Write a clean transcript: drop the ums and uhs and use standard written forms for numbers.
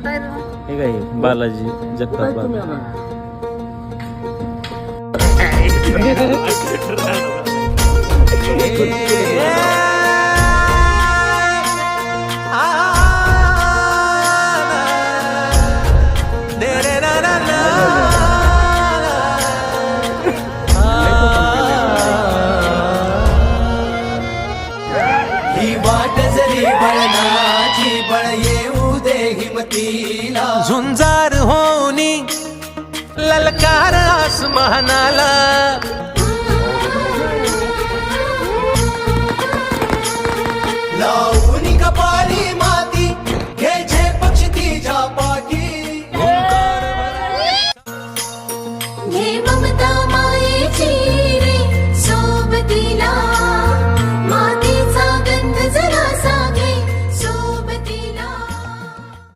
कुठं आहे रे? हे काय बालाजी जगताप तुम्ही बाबा. ही वाट जरी बळनाची बळ येऊ दे हिमतीला झुंजार होनी ललकार आसमानाला